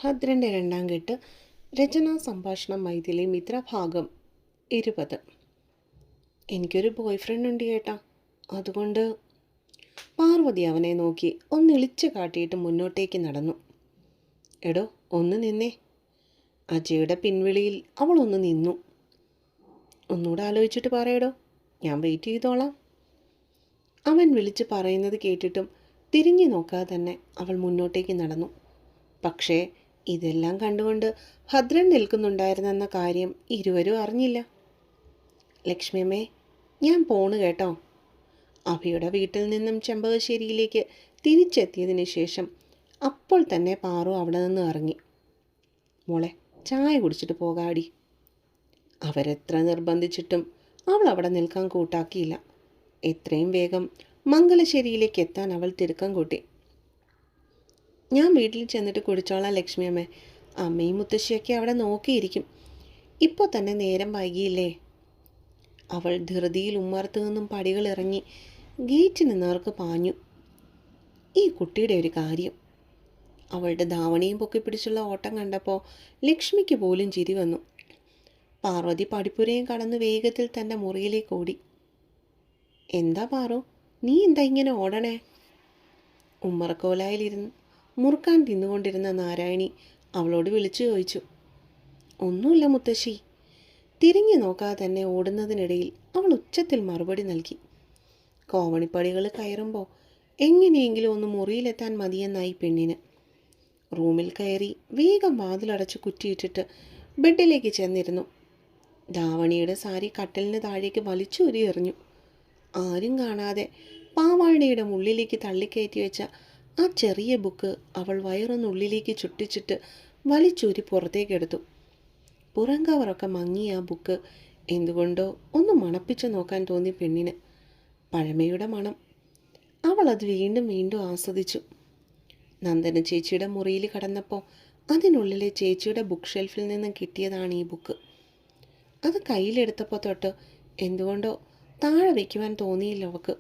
ഭദ്രൻ്റെ രണ്ടാം കെട്ട്. രചനാ സംഭാഷണം മൈഥിലി മിത്ര ഭാഗം 20. എനിക്കൊരു ബോയ് ഫ്രണ്ട് ഉണ്ട് ചേട്ടാ. അതുകൊണ്ട് പാർവതി അവനെ നോക്കി ഒന്നിളിച്ച് കാട്ടിയിട്ട് മുന്നോട്ടേക്ക് നടന്നു. എടോ ഒന്ന് നിന്നേ. അജയുടെ പിൻവിളിയിൽ അവൾ ഒന്ന് നിന്നു. ഒന്നുകൂടെ ആലോചിച്ചിട്ട് പറയടോ, ഞാൻ വെയിറ്റ് ചെയ്തോളാം. അവൻ വിളിച്ച് പറയുന്നത് കേട്ടിട്ടും തിരിഞ്ഞു നോക്കാതെ തന്നെ അവൾ മുന്നോട്ടേക്ക് നടന്നു. പക്ഷേ ഇതെല്ലാം കണ്ടുകൊണ്ട് ഭദ്രൻ നിൽക്കുന്നുണ്ടായിരുന്നെന്ന കാര്യം ഇരുവരും അറിഞ്ഞില്ല. ലക്ഷ്മിയമ്മേ, ഞാൻ പോണു കേട്ടോ. അഭിയുടെ വീട്ടിൽ നിന്നും ചെമ്പകശ്ശേരിയിലേക്ക് തിരിച്ചെത്തിയതിന് ശേഷം അപ്പോൾ തന്നെ പാറു അവിടെ നിന്ന് ഇറങ്ങി. മോളെ, ചായ കുടിച്ചിട്ട് പോകാടി. അവരെത്ര നിർബന്ധിച്ചിട്ടും അവൾ അവിടെ നിൽക്കാൻ കൂട്ടാക്കിയില്ല. എത്രയും വേഗം മംഗലശ്ശേരിയിലേക്ക് എത്താൻ അവൾ തിടുക്കം കൂട്ടി. ഞാൻ വീട്ടിൽ ചെന്നിട്ട് കുടിച്ചോളാം ലക്ഷ്മിയമ്മേ. അമ്മയും മുത്തശ്ശിയൊക്കെ അവിടെ നോക്കിയിരിക്കും. ഇപ്പോൾ തന്നെ നേരം വൈകിയില്ലേ. അവൾ ധൃതിയിൽ ഉമ്മറത്തു നിന്നും പടികൾ ഇറങ്ങി ഗേറ്റിന് നേർക്ക് പാഞ്ഞു. ഈ കുട്ടിയുടെ ഒരു കാര്യം. അവളുടെ ധാവണിയും പൊക്കിപ്പിടിച്ചുള്ള ഓട്ടം കണ്ടപ്പോൾ ലക്ഷ്മിക്ക് പോലും ചിരി വന്നു. പാർവതി പടിപ്പുരയും കടന്ന് വേഗത്തിൽ തൻ്റെ മുറിയിലേക്ക് ഓടി. എന്താ പാറു, നീ എന്താ ഇങ്ങനെ ഓടണേ? ഉമ്മറക്കോലായിലിരുന്ന് മുറുക്കാൻ തിന്നുകൊണ്ടിരുന്ന നാരായണി അവളോട് വിളിച്ചു ചോദിച്ചു. ഒന്നുമില്ല മുത്തശ്ശി. തിരിഞ്ഞു നോക്കാതെ തന്നെ ഓടുന്നതിനിടയിൽ അവൾ ഉച്ചത്തിൽ മറുപടി നൽകി. കോവണിപ്പടികൾ കയറുമ്പോൾ എങ്ങനെയെങ്കിലും ഒന്ന് മുറിയിലെത്താൻ മതിയെന്നായി പെണ്ണിന്. റൂമിൽ കയറി വേഗം വാതിലടച്ച് കുറ്റിയിട്ടിട്ട് ബെഡിലേക്ക് ചെന്നിരുന്നു. ധാവണിയുടെ സാരി കട്ടലിന് താഴേക്ക് വലിച്ചൂരി എറിഞ്ഞു. ആരും കാണാതെ പാവാടയുടെ മുള്ളിലേക്ക് തള്ളിക്കയറ്റി വെച്ച ആ ചെറിയ ബുക്ക് അവൾ വയറൊന്നുള്ളിലേക്ക് ചുട്ടിച്ചിട്ട് വലിച്ചൂരി പുറത്തേക്കെടുത്തു. പുറം കവറൊക്കെ മങ്ങിയ ആ ബുക്ക് എന്തുകൊണ്ടോ ഒന്ന് മണപ്പിച്ച് നോക്കാൻ തോന്നി പെണ്ണിന്. പഴമയുടെ മണം. അവൾ അത് വീണ്ടും വീണ്ടും ആസ്വദിച്ചു. നന്ദന ചേച്ചിയുടെ മുറിയിൽ കടന്നപ്പോൾ അതിനുള്ളിലെ ചേച്ചിയുടെ ബുക്ക് ഷെൽഫിൽ നിന്നും കിട്ടിയതാണ് ഈ ബുക്ക്. അത് കയ്യിലെടുത്തപ്പോൾ തൊട്ട് എന്തുകൊണ്ടോ താഴെ വയ്ക്കുവാൻ തോന്നിയില്ല അവൾക്ക്.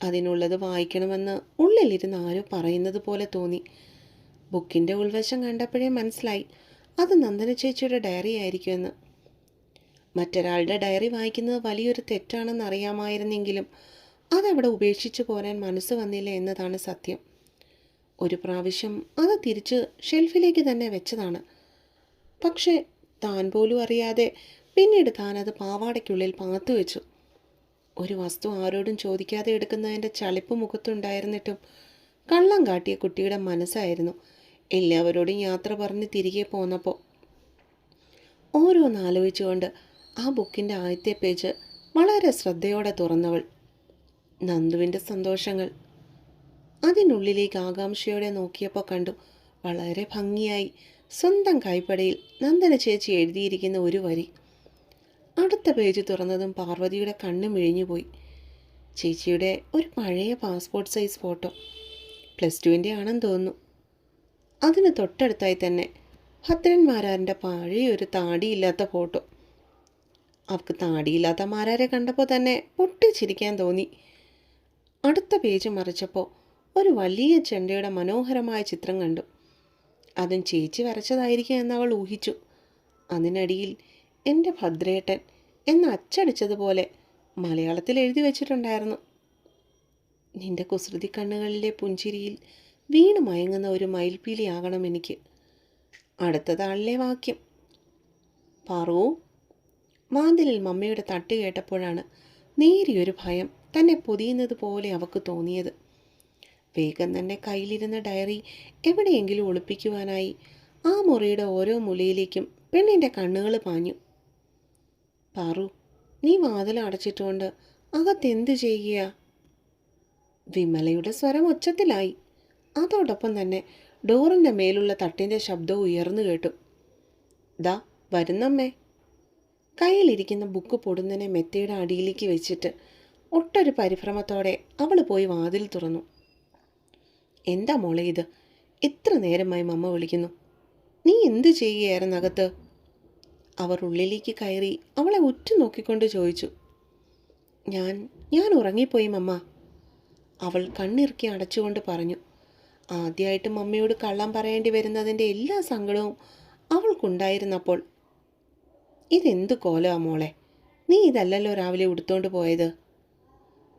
അതിനുള്ളത് വായിക്കണമെന്ന് ഉള്ളിലിരുന്ന് ആരോ പറയുന്നത് പോലെ തോന്നി. ബുക്കിൻ്റെ ഉൾവശം കണ്ടപ്പോഴേ മനസ്സിലായി അത് നന്ദന ചേച്ചിയുടെ ഡയറി ആയിരിക്കുമെന്ന്. മറ്റൊരാളുടെ ഡയറി വായിക്കുന്നത് വലിയൊരു തെറ്റാണെന്ന് അറിയാമായിരുന്നെങ്കിലും അതവിടെ ഉപേക്ഷിച്ചു പോരാൻ മനസ്സ് വന്നില്ല എന്നതാണ് സത്യം. ഒരു പ്രാവശ്യം അത് തിരിച്ച് ഷെൽഫിലേക്ക് തന്നെ വെച്ചതാണ്. പക്ഷേ താൻ പോലും അറിയാതെ പിന്നീട് താൻ അത് പാവാടയ്ക്കുള്ളിൽ പാത്തു വെച്ചു. ഒരു വസ്തു ആരോടും ചോദിക്കാതെ എടുക്കുന്നതിൻ്റെ ചളിപ്പ് മുഖത്തുണ്ടായിരുന്നിട്ടും കള്ളം കാട്ടിയ കുട്ടിയുടെ മനസ്സായിരുന്നു എല്ലാവരോടും യാത്ര പറഞ്ഞ് തിരികെ പോന്നപ്പോൾ. ഓരോന്നാലോചിച്ചുകൊണ്ട് ആ ബുക്കിൻ്റെ ആദ്യത്തെ പേജ് വളരെ ശ്രദ്ധയോടെ തുറന്നവൾ. നന്ദുവിൻ്റെ സന്തോഷങ്ങൾ. അതിനുള്ളിലേക്ക് ആകാംക്ഷയോടെ നോക്കിയപ്പോൾ കണ്ടു വളരെ ഭംഗിയായി സ്വന്തം കൈപ്പടയിൽ നന്ദന ചേച്ചി എഴുതിയിരിക്കുന്ന ഒരു വരി. അടുത്ത പേജ് തുറന്നതും പാർവതിയുടെ കണ്ണ് മിഴിഞ്ഞുപോയി. ചേച്ചിയുടെ ഒരു പഴയ പാസ്പോർട്ട് സൈസ് ഫോട്ടോ, +2 ആണെന്ന് തോന്നുന്നു. അതിന് തൊട്ടടുത്തായി തന്നെ ഭദ്രൻ മാരാറിൻ്റെ പഴയൊരു താടിയില്ലാത്ത ഫോട്ടോ. അവൾക്ക് താടിയില്ലാത്ത മാരാരെ കണ്ടപ്പോൾ തന്നെ പൊട്ടിച്ചിരിക്കാൻ തോന്നി. അടുത്ത പേജ് മറിച്ചപ്പോൾ ഒരു വലിയ ചെണ്ടയുടെ മനോഹരമായ ചിത്രം കണ്ടു. അതും ചേച്ചി വരച്ചതായിരിക്കും എന്നവൾ ഊഹിച്ചു. അതിനടിയിൽ എൻ്റെ ഭദ്രേട്ടൻ എന്ന് അച്ചടിച്ചതുപോലെ മലയാളത്തിൽ എഴുതി വച്ചിട്ടുണ്ടായിരുന്നു. നിന്റെ കുസൃതി കണ്ണുകളിലെ പുഞ്ചിരിയിൽ വീണ് മയങ്ങുന്ന ഒരു മയിൽപ്പീലിയാകണം എനിക്ക്. അടുത്തതാളിലെ വാക്യം. പാറു. വാതിലിൽ മമ്മയുടെ തട്ട് കേട്ടപ്പോഴാണ് നേരിയൊരു ഭയം തന്നെ പൊതിയുന്നത് പോലെ അവൾക്ക് തോന്നിയത്. വേഗം തന്നെ കയ്യിലിരുന്ന ഡയറി എവിടെയെങ്കിലും ഒളിപ്പിക്കുവാനായി ആ മുറിയുടെ ഓരോ മുലയിലേക്കും പെണ്ണിൻ്റെ കണ്ണുകൾ പാഞ്ഞു. പാറു, നീ വാതിൽ അടച്ചിട്ടുകൊണ്ട് അകത്തെന്ത് ചെയ്യുക? വിമലയുടെ സ്വരം ഉച്ചത്തിലായി. അതോടൊപ്പം തന്നെ ഡോറിൻ്റെ മേലുള്ള തട്ടിൻ്റെ ശബ്ദവും ഉയർന്നു കേട്ടു. ദാ വരുന്നമ്മേ. കയ്യിലിരിക്കുന്ന ബുക്ക് പൊടുന്നനെ മെത്തയുടെ അടിയിലേക്ക് വെച്ചിട്ട് ഒട്ടൊരു പരിഭ്രമത്തോടെ അവൾ പോയി വാതിൽ തുറന്നു. എന്താ മോളെ ഇത്? എത്ര നേരമായി മമ്മ വിളിക്കുന്നു. നീ എന്ത് ചെയ്യുകയായിരുന്നു അകത്ത്? അവർ ഉള്ളിലേക്ക് കയറി അവളെ ഉറ്റുനോക്കിക്കൊണ്ട് ചോദിച്ചു. ഞാൻ ഉറങ്ങിപ്പോയി മമ്മ. അവൾ കണ്ണിറുക്കി അടച്ചുകൊണ്ട് പറഞ്ഞു. ആദ്യമായിട്ട് മമ്മിയോട് കള്ളം പറയേണ്ടി വരുന്നതിൻ്റെ എല്ലാ സങ്കടവും അവൾക്കുണ്ടായിരുന്നപ്പോൾ, ഇതെന്ത് കോലമാ മോളെ, നീ ഇതല്ലല്ലോ രാവിലെ ഉടുത്തോണ്ട് പോയത്.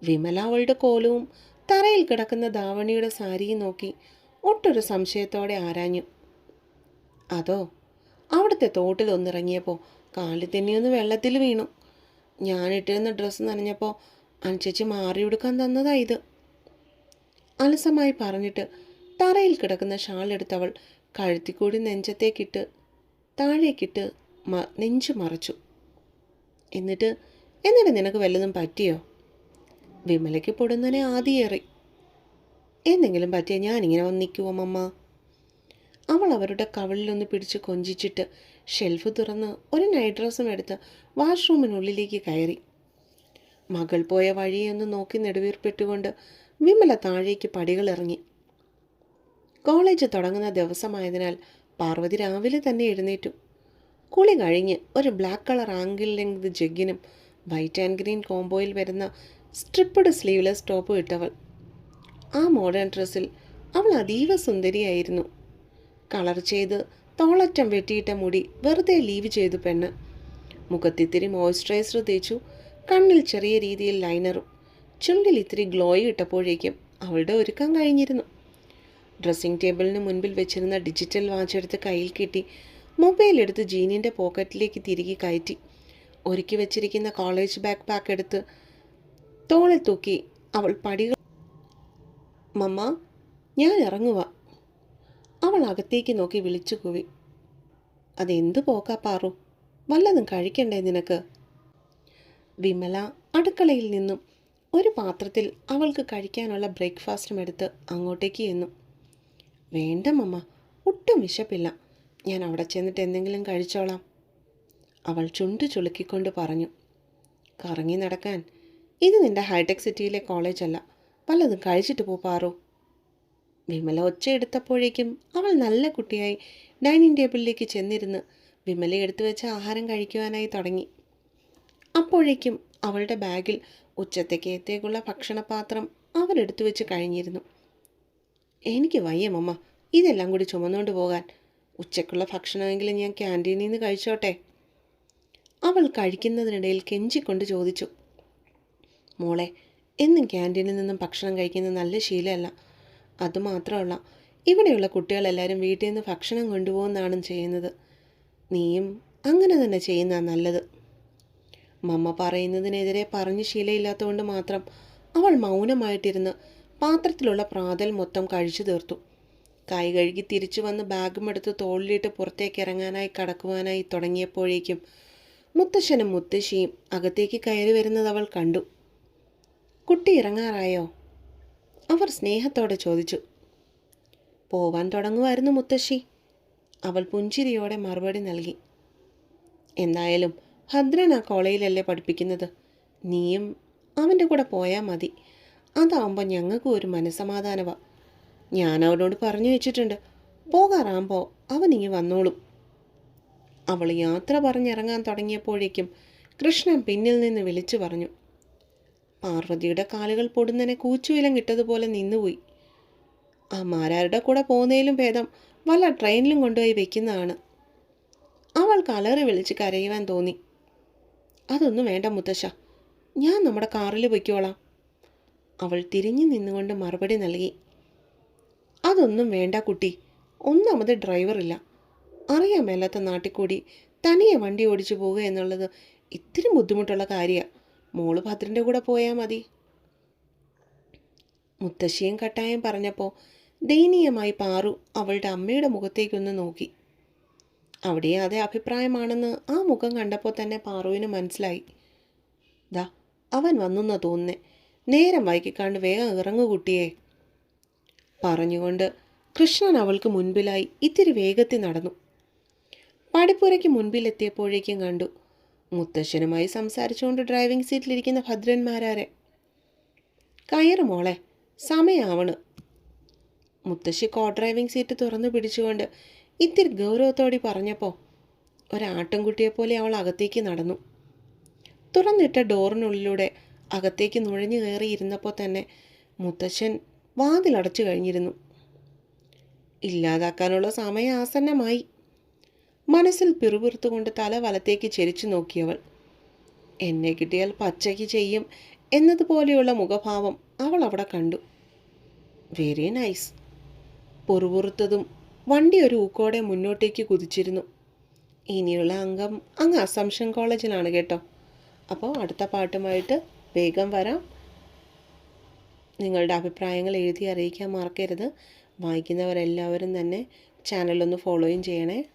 വിമല അവളുടെ കോലവും തറയിൽ കിടക്കുന്ന ധാവണിയുടെ സാരിയും നോക്കി ഒട്ടൊരു സംശയത്തോടെ ആരാഞ്ഞു. അതോ, അവിടുത്തെ തോട്ടിൽ ഒന്നിറങ്ങിയപ്പോൾ കാലിൽ തന്നെയൊന്ന് വെള്ളത്തിൽ വീണു. ഞാനിട്ടിരുന്ന ഡ്രസ്സ് നനഞ്ഞപ്പോൾ അനുസരിച്ച് മാറിയെടുക്കാൻ തന്നതാ ഇത്. അലസമായി പറഞ്ഞിട്ട് തറയിൽ കിടക്കുന്ന ഷാൾ എടുത്തവൾ കഴുത്തിക്കൂടി നെഞ്ചത്തേക്കിട്ട് താഴേക്കിട്ട് നെഞ്ചു മറച്ചു. എന്നിട്ട് നിനക്ക് വല്ലതും പറ്റിയോ? വിമലയ്ക്ക് പൊടുന്നനെ ആദിയേറി. എന്തെങ്കിലും പറ്റിയ ഞാനിങ്ങനെ വന്നിക്കുവോ മമ്മ? അവൾ അവരുടെ കവളിലൊന്ന് പിടിച്ച് കൊഞ്ചിച്ചിട്ട് ഷെൽഫ് തുറന്ന് ഒരു നൈറ്റ് ഡ്രസ്സും എടുത്ത് വാഷ്റൂമിനുള്ളിലേക്ക് കയറി. മകൾ പോയ വഴിയൊന്ന് നോക്കി നെടുവീർപ്പിട്ടുകൊണ്ട് വിമല താഴേക്ക് പടികളിറങ്ങി. കോളേജ് തുടങ്ങുന്ന ദിവസമായതിനാൽ പാർവതി രാവിലെ തന്നെ എഴുന്നേറ്റു. കുളി കഴിഞ്ഞ് ഒരു ബ്ലാക്ക് കളർ ആംഗിൾ ലെങ്ത് ജഗ്ഗിനും വൈറ്റ് ആൻഡ് ഗ്രീൻ കോംബോയിൽ വരുന്ന സ്ട്രിപ്പ്ഡ് സ്ലീവ്ലെസ് ടോപ്പും ഇട്ടവൾ. ആ മോഡേൺ ഡ്രസ്സിൽ അവൾ അതീവ സുന്ദരിയായിരുന്നു. കളർ ചെയ്ത് തോളറ്റം വെട്ടിയിട്ട മുടി വെറുതെ ലീവ് ചെയ്തു പെണ്ണ്. മുഖത്തിത്തിരി മോയ്സ്ചറൈസർ തേച്ചു, കണ്ണിൽ ചെറിയ രീതിയിൽ ലൈനറും, ചുണ്ടിൽ ഇത്തിരി ഗ്ലോയും ഇട്ടപ്പോഴേക്കും അവളുടെ ഒരുക്കം കഴിഞ്ഞിരുന്നു. ഡ്രസ്സിംഗ് ടേബിളിന് മുൻപിൽ വെച്ചിരുന്ന ഡിജിറ്റൽ വാച്ച് എടുത്ത് കയ്യിൽ കെട്ടി മൊബൈൽ എടുത്ത് ജീനിൻ്റെ പോക്കറ്റിലേക്ക് തിരികെ കയറ്റി ഒരുക്കി വെച്ചിരിക്കുന്ന കോളേജ് ബാക്ക് പാക്ക് എടുത്ത് തോളിൽ തൂക്കി അവൾ പടികൾ. മമ്മ, ഞാൻ ഇറങ്ങുക. അവൾ അകത്തേക്ക് നോക്കി വിളിച്ചു കൂവി. അതെന്ത് പോക്കാ പാറു, വല്ലതും കഴിക്കണ്ടേ നിനക്ക്? വിമല അടുക്കളയിൽ നിന്നും ഒരു പാത്രത്തിൽ അവൾക്ക് കഴിക്കാനുള്ള ബ്രേക്ക്ഫാസ്റ്റും എടുത്ത് അങ്ങോട്ടേക്ക് ചെന്നു. വേണ്ട മമ്മ, ഒട്ടും വിശപ്പില്ല. ഞാൻ അവിടെ ചെന്നിട്ട് എന്തെങ്കിലും കഴിച്ചോളാം. അവൾ ചുണ്ടു ചുളുക്കിക്കൊണ്ട് പറഞ്ഞു. കറങ്ങി നടക്കാൻ ഇത് നിന്റെ ഹൈടെക് സിറ്റിയിലെ കോളേജല്ല, വല്ലതും കഴിച്ചിട്ട് പോ പാറു. വിമല ഒച്ചയെടുത്തപ്പോഴേക്കും അവൾ നല്ല കുട്ടിയായി ഡൈനിങ് ടേബിളിലേക്ക് ചെന്നിരുന്ന് വിമല എടുത്തു വെച്ച ആഹാരം കഴിക്കുവാനായി തുടങ്ങി. അപ്പോഴേക്കും അവളുടെ ബാഗിൽ ഉച്ചത്തേക്കുള്ള ഭക്ഷണപാത്രം അവരെടുത്തു വെച്ച് കഴിഞ്ഞിരുന്നു. എനിക്ക് വയ്യ മമ്മ, ഇതെല്ലാം കൂടി ചുമന്നുകൊണ്ട് പോകാൻ. ഉച്ചയ്ക്കുള്ള ഭക്ഷണമെങ്കിലും ഞാൻ ക്യാൻറ്റീനിൽ നിന്ന് കഴിച്ചോട്ടെ. അവൾ കഴിക്കുന്നതിനിടയിൽ കെഞ്ചിക്കൊണ്ട് ചോദിച്ചു. മോളെ, എന്നും ക്യാൻറ്റീനിൽ നിന്നും ഭക്ഷണം കഴിക്കുന്നത് നല്ല ശീലമല്ല. അതുമാത്രമല്ല, ഇവിടെയുള്ള കുട്ടികളെല്ലാവരും വീട്ടിൽ നിന്ന് ഭക്ഷണം കൊണ്ടുപോകുന്നതാണ് ചെയ്യുന്നത്. നീയും അങ്ങനെ തന്നെ ചെയ്യുന്നതാണ് നല്ലത്. മമ്മ പറയുന്നതിനെതിരെ പറഞ്ഞ് ശീലമില്ലാത്തതുകൊണ്ട് മാത്രം അവൾ മൗനമായിട്ടിരുന്ന് പാത്രത്തിലുള്ള പ്രാതൽ മൊത്തം കഴിച്ചു തീർത്തു. കൈ കഴുകി തിരിച്ചു വന്ന് ബാഗും എടുത്ത് തോളിലിട്ട് പുറത്തേക്ക് ഇറങ്ങാനായി കടക്കുവാനായി തുടങ്ങിയപ്പോഴേക്കും മുത്തശ്ശനും മുത്തശ്ശിയും അകത്തേക്ക് കയറി വരുന്നത് അവൾ കണ്ടു. കുട്ടി ഇറങ്ങാറായോ? അവർ സ്നേഹത്തോടെ ചോദിച്ചു. പോവാൻ തുടങ്ങുമായിരുന്നു മുത്തശ്ശി, അവൾ പുഞ്ചിരിയോടെ മറുപടി നൽകി. എന്തായാലും ഭദ്രൻ ആ കോളേജിലല്ലേ പഠിപ്പിക്കുന്നത്, നീയും അവൻ്റെ കൂടെ പോയാൽ മതി. അതാവുമ്പോൾ ഞങ്ങൾക്കും ഒരു മനസ്സമാധാനവാ. ഞാൻ അവനോട് പറഞ്ഞു വെച്ചിട്ടുണ്ട്, പോകാറാകുമ്പോൾ അവൻ ഇങ്ങ് വന്നോളും. അവൾ യാത്ര പറഞ്ഞിറങ്ങാൻ തുടങ്ങിയപ്പോഴേക്കും കൃഷ്ണൻ പിന്നിൽ നിന്ന് വിളിച്ചു പറഞ്ഞു. പാർവതിയുടെ കാലുകൾ പൊടുന്നനെ കൂച്ചുവിലം കിട്ടതുപോലെ നിന്നുപോയി. ആ മാരാരുടെ കൂടെ പോകുന്നതിലും ഭേദം വല്ല ട്രെയിനിലും കൊണ്ടുപോയി വെക്കുന്നതാണ്. അവൾക്ക് അലറി വിളിച്ച് കരയുവാൻ തോന്നി. അതൊന്നും വേണ്ട മുത്തശ്ശ, ഞാൻ നമ്മുടെ കാറിൽ പൊയ്ക്കോളാം. അവൾ തിരിഞ്ഞു നിന്നുകൊണ്ട് മറുപടി നൽകി. അതൊന്നും വേണ്ട കുട്ടി, ഒന്നാമത് ഡ്രൈവറില്ല. അറിയാൻ മേലാത്ത നാട്ടിൽ കൂടി തനിയെ വണ്ടി ഓടിച്ചു പോവുക എന്നുള്ളത് ഇത്തിരി ബുദ്ധിമുട്ടുള്ള കാര്യമാണ്. മോള് ഭദ്രൻ്റെ കൂടെ പോയാൽ മതി. മുത്തശ്ശിയും കട്ടായം പറഞ്ഞപ്പോൾ ദയനീയമായി പാറു അവളുടെ അമ്മയുടെ മുഖത്തേക്കൊന്ന് നോക്കി. അവിടെ അതേ അഭിപ്രായമാണെന്ന് ആ മുഖം കണ്ടപ്പോൾ തന്നെ പാറുവിന് മനസ്സിലായി. ദാ അവൻ വന്നെന്നാ തോന്നുന്നേ, നേരം വൈകിക്കാണ്ട് വേഗം ഇറങ്ങു കുട്ടിയെ. പറഞ്ഞുകൊണ്ട് കൃഷ്ണൻ അവൾക്ക് മുൻപിലായി ഇത്തിരി വേഗത്തിൽ നടന്നു. പടിപ്പുരയ്ക്ക് മുൻപിലെത്തിയപ്പോഴേക്കും കണ്ടു മുത്തശ്ശനുമായി സംസാരിച്ചുകൊണ്ട് ഡ്രൈവിംഗ് സീറ്റിലിരിക്കുന്ന ഭദ്രന്മാരാരെ. കയറ് മോളെ, സമയാവണ്. മുത്തശ്ശി കോ ഡ്രൈവിംഗ് സീറ്റ് തുറന്നു പിടിച്ചുകൊണ്ട് ഇത്തിരി ഗൗരവത്തോടെ പറഞ്ഞപ്പോൾ ഒരാട്ടിൻകുട്ടിയെപ്പോലെ അവൾ അകത്തേക്ക് നടന്നു. തുറന്നിട്ട ഡോറിനുള്ളിലൂടെ അകത്തേക്ക് നുഴഞ്ഞു കയറിയിരുന്നപ്പോൾ തന്നെ മുത്തശ്ശൻ വാതിലടച്ചു കഴിഞ്ഞിരുന്നു. ഇല്ലാതാക്കാനുള്ള സമയം ആസന്നമായി. മനസ്സിൽ പിറുപിറുത്തുകൊണ്ട് തല വലത്തേക്ക് ചെരിച്ചു നോക്കിയവൾ. എന്നെ കിട്ടിയാൽ പച്ചയ്ക്ക് ചെയ്യും എന്നതുപോലെയുള്ള മുഖഭാവം അവൾ അവിടെ കണ്ടു. Very nice. പൊറുപുറുത്തതും വണ്ടി ഒരു ഊക്കോടെ മുന്നോട്ടേക്ക് കുതിച്ചിരുന്നു. ഇനിയുള്ള അംഗം അങ്ങ് അസംഷൻ കോളേജിലാണ് കേട്ടോ. അപ്പോൾ അടുത്ത പാട്ടുമായിട്ട് വേഗം വരാം. നിങ്ങളുടെ അഭിപ്രായങ്ങൾ എഴുതി അറിയിക്കാൻ മറക്കരുത്. വായിക്കുന്നവരെല്ലാവരും തന്നെ ചാനലൊന്ന് ഫോളോയും ചെയ്യണേ.